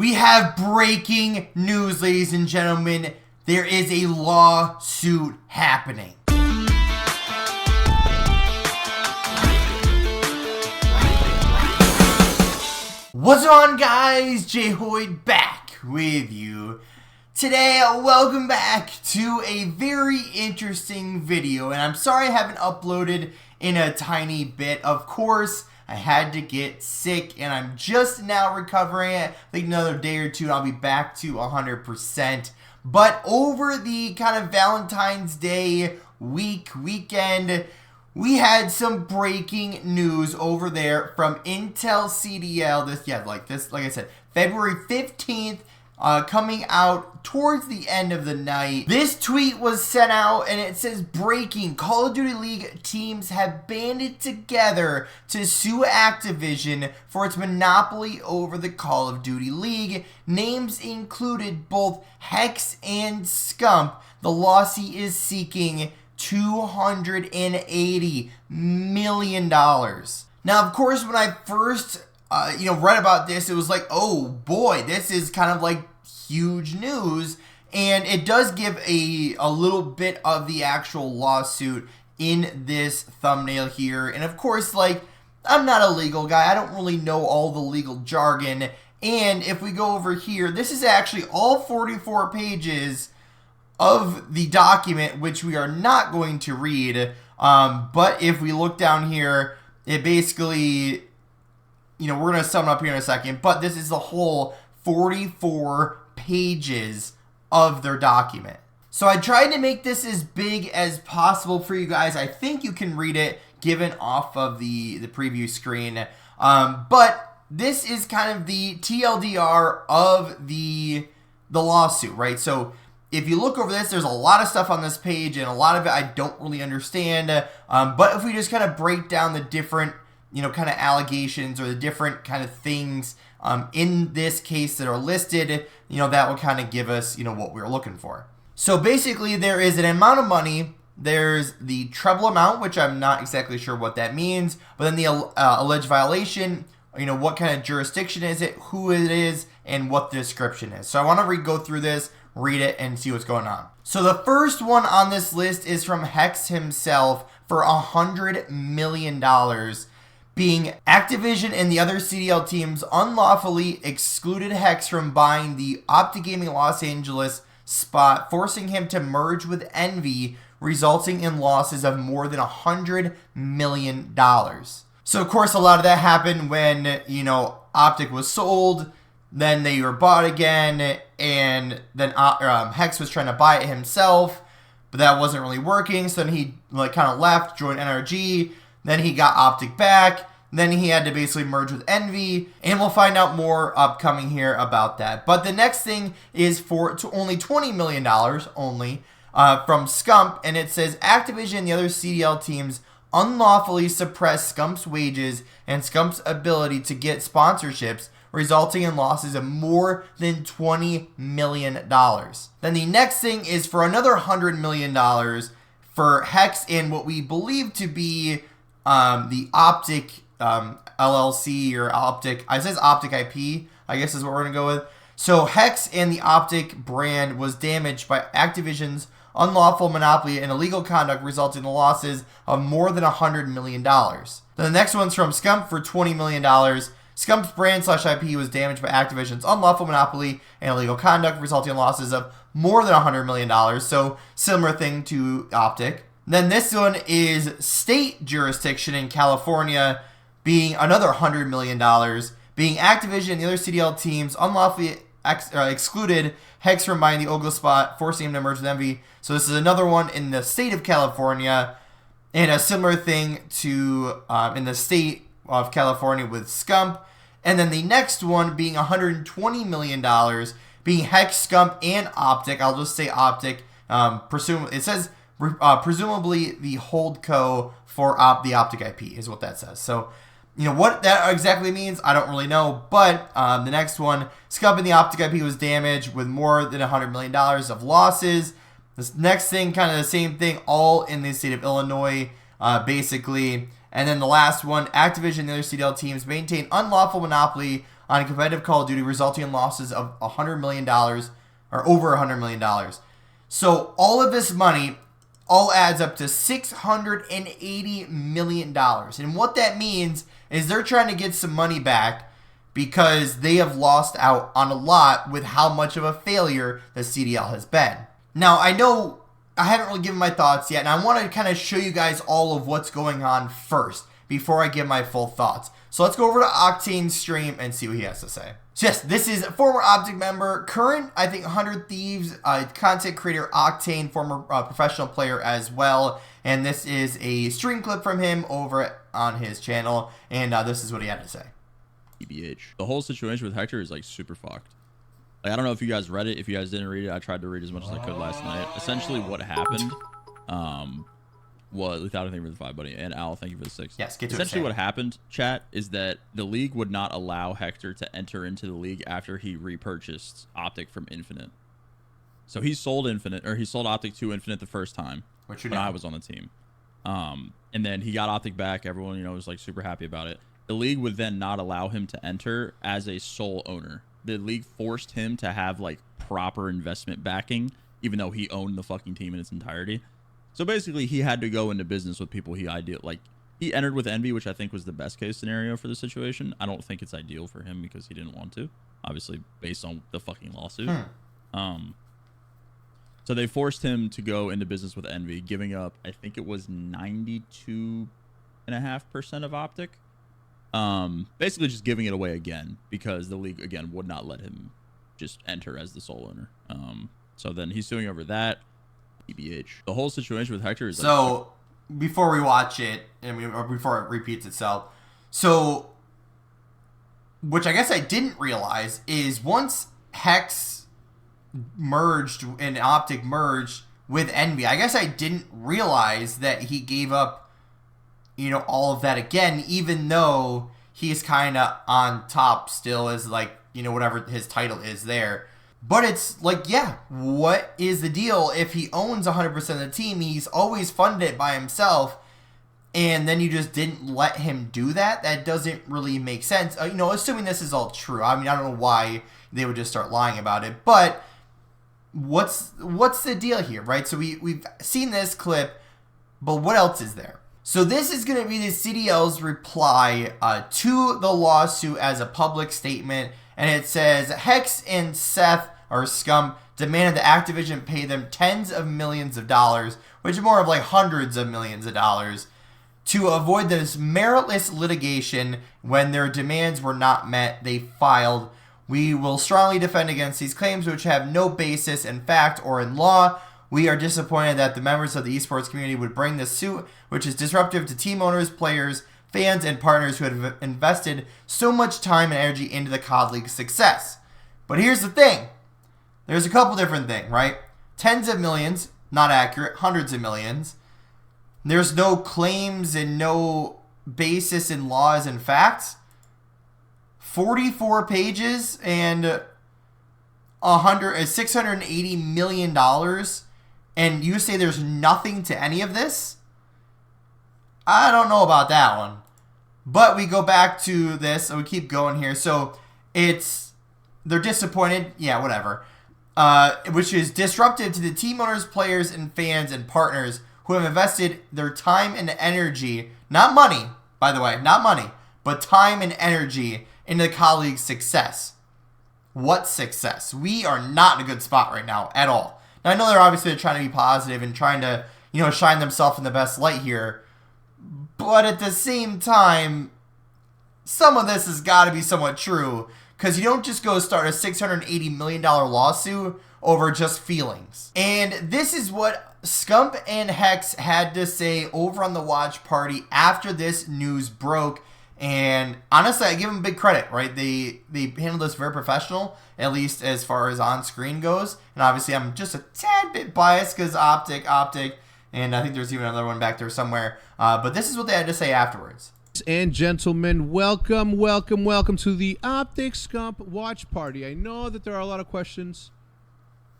We have breaking news, ladies and gentlemen. There is a lawsuit happening. What's on, guys? Jay Hoyd back with you. Today, welcome back to a very interesting video. And I'm sorry I haven't uploaded in a tiny bit. Of course, I had to get sick and I'm just now recovering. I think another day or two and I'll be back to 100%. But over the kind of Valentine's Day weekend, we had some breaking news over there from Intel CDL. Like I said, February 15th, coming out towards the end of the night. This tweet was sent out and it says, breaking, Call of Duty League teams have banded together to sue Activision for its monopoly over the Call of Duty League. Names included both HECZ and Scump. The lawsuit is seeking $280 million. Now, of course, when I first read about this, it was like, oh boy, this is kind of like huge news. And it does give a little bit of the actual lawsuit in this thumbnail here. And of course, like, I'm not a legal guy. I don't really know all the legal jargon. And if we go over here, this is actually all 44 pages of the document, which we are not going to read. But if we look down here, it basically, we're going to sum it up here in a second, but this is the whole 44 pages of their document. So I tried to make this as big as possible for you guys. I think you can read it given off of the preview screen. But this is kind of the TLDR of the lawsuit, right? So if you look over this, there's a lot of stuff on this page, and a lot of it I don't really understand. But if we just kind of break down the different, kind of allegations or the different kind of things in this case that are listed, that will kind of give us, what we're looking for. So basically, there is an amount of money. There's the treble amount, which I'm not exactly sure what that means. But then the alleged violation, what kind of jurisdiction is it, who it is, and what the description is. So I want to go through this, read it, and see what's going on. So the first one on this list is from HECZ himself for $100 million, being Activision and the other CDL teams unlawfully excluded HECZ from buying the OpTic Gaming Los Angeles spot, forcing him to merge with Envy, resulting in losses of more than $100 million. So of course, a lot of that happened when, OpTic was sold. Then they were bought again, and then HECZ was trying to buy it himself, but that wasn't really working. So then he kind of left, joined NRG. Then he got OpTic back. Then he had to basically merge with Envy, and we'll find out more upcoming here about that. But the next thing is for only $20 million only from Scump, and it says Activision and the other CDL teams unlawfully suppress Scump's wages and Scump's ability to get sponsorships, resulting in losses of more than $20 million. Then the next thing is for another $100 million for HECZ and what we believe to be the OpTic LLC or OpTic. It says OpTic IP, I guess is what we're going to go with. So HECZ and the OpTic brand was damaged by Activision's unlawful monopoly and illegal conduct, resulting in losses of more than $100 million. Then the next one's from Scump for $20 million. Scump's brand / IP was damaged by Activision's unlawful monopoly and illegal conduct, resulting in losses of more than $100 million. So similar thing to OpTic. Then this one is state jurisdiction in California, being another $100 million, being Activision and the other CDL teams unlawfully excluded HECZ from buying the Ogla spot, forcing him to merge with Envy. So this is another one in the state of California, and a similar thing to in the state of California with Scump. And then the next one being $120 million, being HECZ, Scump, and OpTic. I'll just say OpTic. It says presumably the holdco for the OpTic IP is what that says. So, what that exactly means, I don't really know. But the next one, Scump and the OpTic IP was damaged with more than $100 million of losses. This next thing, kind of the same thing, all in the state of Illinois, basically. And then the last one, Activision and the other CDL teams maintain unlawful monopoly on competitive Call of Duty, resulting in losses of $100 million or over $100 million. So all of this money all adds up to $680 million. And what that means is they're trying to get some money back because they have lost out on a lot with how much of a failure the CDL has been. Now, I know I haven't really given my thoughts yet, and I want to kind of show you guys all of what's going on first before I give my full thoughts. So let's go over to Octane's stream and see what he has to say. So yes, this is a former OpTic member, current, I think, 100 Thieves content creator Octane, former professional player as well. And this is a stream clip from him over on his channel, and this is what he had to say. EBH. The whole situation with Hector is like super fucked. Like, I don't know if you guys read it. If you guys didn't read it, I tried to read as much as I could last night. Essentially what happened was, without anything for the 5, buddy, and Al, thank you for the 6. Yes, get to essentially what happened, chat, is that the league would not allow Hector to enter into the league after he repurchased OpTic from Infinite. So he sold Infinite, or he sold OpTic to Infinite the first time when I was on the team. And then he got OpTic back. Everyone, you know, was like super happy about it. The league would then not allow him to enter as a sole owner. The league forced him to have like proper investment backing, even though he owned the fucking team in its entirety. So basically, he had to go into business with people he he entered with Envy, which I think was the best case scenario for the situation. I don't think it's ideal for him because he didn't want to, obviously, based on the fucking lawsuit. So they forced him to go into business with Envy, giving up, I think it was 92.5% of OpTic. Basically just giving it away again because the league, again, would not let him just enter as the sole owner. So then he's suing over that. EBH. The whole situation with Hector is like, so before we watch it or before it repeats itself, so which I guess I didn't realize is once Hex merged and OpTic merged with Envy, I guess I didn't realize that he gave up, you know, all of that again, even though he's kind of on top still as like, you know, whatever his title is there. But it's like, yeah, what is the deal? If he owns 100% of the team, he's always funded it by himself, and then you just didn't let him do that? That doesn't really make sense. You know, assuming this is all true. I mean, I don't know why they would just start lying about it, but what's the deal here, right? So we've seen this clip, but what else is there? So this is going to be the CDL's reply to the lawsuit as a public statement. And it says, Hex and Seth, or Scump, demanded that Activision pay them tens of millions of dollars, which is more of like hundreds of millions of dollars, to avoid this meritless litigation. When their demands were not met, they filed, "We will strongly defend against these claims which have no basis in fact or in law. We are disappointed that the members of the esports community would bring this suit, which is disruptive to team owners, players, fans, and partners who have invested so much time and energy into the COD League's success." But here's the thing. There's a couple different things, right? Tens of millions, not accurate. Hundreds of millions. There's no claims and no basis in laws and facts. 44 pages and $680 million. And you say there's nothing to any of this? I don't know about that one. But we go back to this, and we keep going here. So they're disappointed. Yeah, whatever. Which is disruptive to the team owners, players, and fans and partners who have invested their time and energy, not money, by the way, not money, but time and energy into the COD League's success. What success? We are not in a good spot right now at all. Now, I know they're obviously trying to be positive and trying to, you know, shine themselves in the best light here. But at the same time, some of this has got to be somewhat true. Because you don't just go start a $680 million lawsuit over just feelings. And this is what Scump and Hex had to say over on the watch party after this news broke. And honestly, I give them big credit, right? They handled this very professional, at least as far as on screen goes. And obviously, I'm just a tad bit biased because OpTic, and I think there's even another one back there somewhere. But this is what they had to say afterwards. And gentlemen, welcome to the OpTic Scump watch party. I know that there are a lot of questions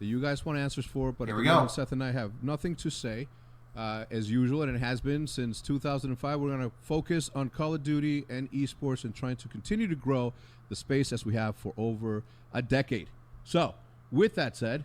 that you guys want answers for, but here we go. Seth and I have nothing to say. as usual, and it has been since 2005. We're going to focus on Call of Duty and esports and trying to continue to grow the space as we have for over a decade. So, with that said,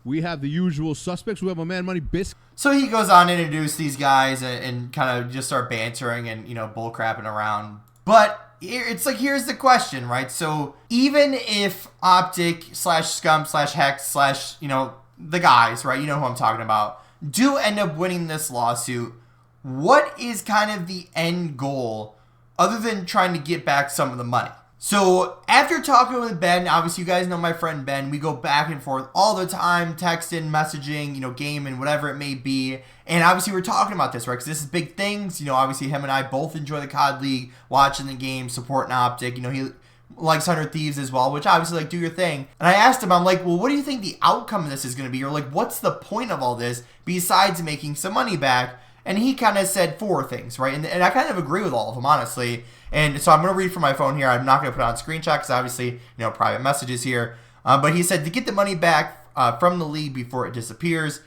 we have the usual suspects. We have my man Money Biscuit. So he goes on to introduce these guys and kind of just start bantering and, bull crapping around. But it's like, here's the question, right? So even if OpTic /Scump /HECZ the guys, right? You know who I'm talking about, do end up winning this lawsuit, what is kind of the end goal other than trying to get back some of the money? So after talking with Ben, obviously you guys know my friend Ben, we go back and forth all the time, texting, messaging, gaming, whatever it may be. And obviously we're talking about this, right? Because this is big things. Obviously him and I both enjoy the COD League, watching the game, supporting OpTic. He likes 100 Thieves as well, which obviously, do your thing. And I asked him, I'm like, well, what do you think the outcome of this is going to be? Or, what's the point of all this besides making some money back? And he kind of said 4 things, right? And I kind of agree with all of them, honestly. And so I'm going to read from my phone here. I'm not going to put it on screenshot because obviously, private messages here. But he said to get the money back from the league before it disappears.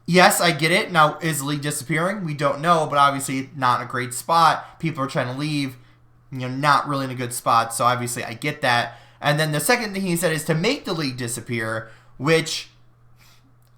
Yes, I get it. Now, is the league disappearing? We don't know, but obviously not in a great spot. People are trying to leave. Not really in a good spot, so obviously I get that. And then the second thing he said is to make the league disappear, which,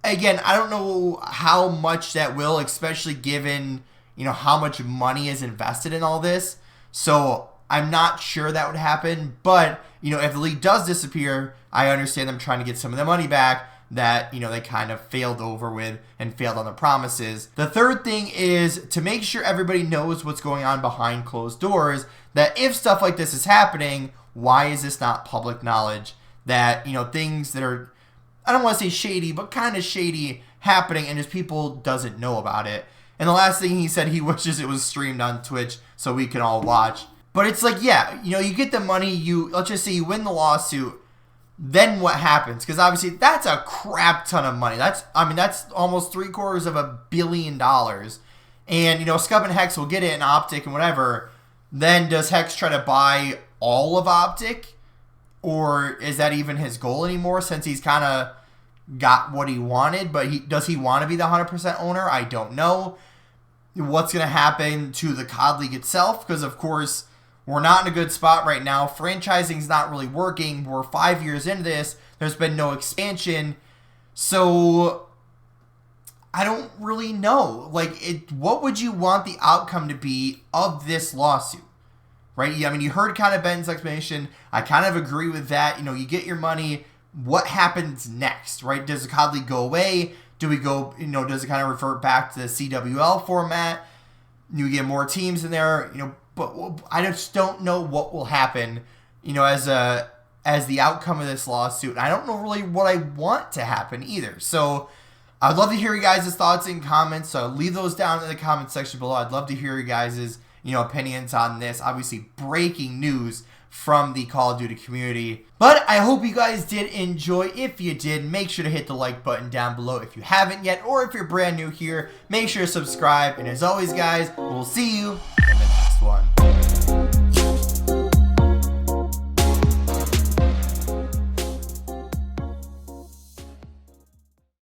again, I don't know how much that will, especially given, how much money is invested in all this. So I'm not sure that would happen, but, if the league does disappear, I understand them trying to get some of the money back that, they kind of failed over with and failed on the promises. The third thing is to make sure everybody knows what's going on behind closed doors, that if stuff like this is happening, why is this not public knowledge? That, things that are, I don't want to say shady, but kind of shady happening and just people doesn't know about it. And the last thing he said, he wishes it was streamed on Twitch so we can all watch. But it's like, yeah, you get the money, let's just say you win the lawsuit, then what happens? Because obviously that's a crap ton of money. That's almost $750 million. And, Scump and HECZ will get it in OpTic and whatever. Then does HECZ try to buy all of OpTic? Or is that even his goal anymore since he's kind of got what he wanted? But does he want to be the 100% owner? I don't know. What's going to happen to the COD League itself? Because, of course, we're not in a good spot right now. Franchising's not really working. We're 5 years into this. There's been no expansion. So I don't really know. What would you want the outcome to be of this lawsuit? Right? You heard kind of Ben's explanation. I kind of agree with that. You get your money. What happens next? Right? Does the COD League go away? Do we go, does it kind of revert back to the CWL format? You get more teams in there, but I just don't know what will happen, as the outcome of this lawsuit. I don't know really what I want to happen either. So I'd love to hear you guys' thoughts and comments. So leave those down in the comment section below. I'd love to hear you guys' opinions on this. Obviously, breaking news from the Call of Duty community. But I hope you guys did enjoy. If you did, make sure to hit the like button down below if you haven't yet, or if you're brand new here, make sure to subscribe. And as always, guys, we'll see you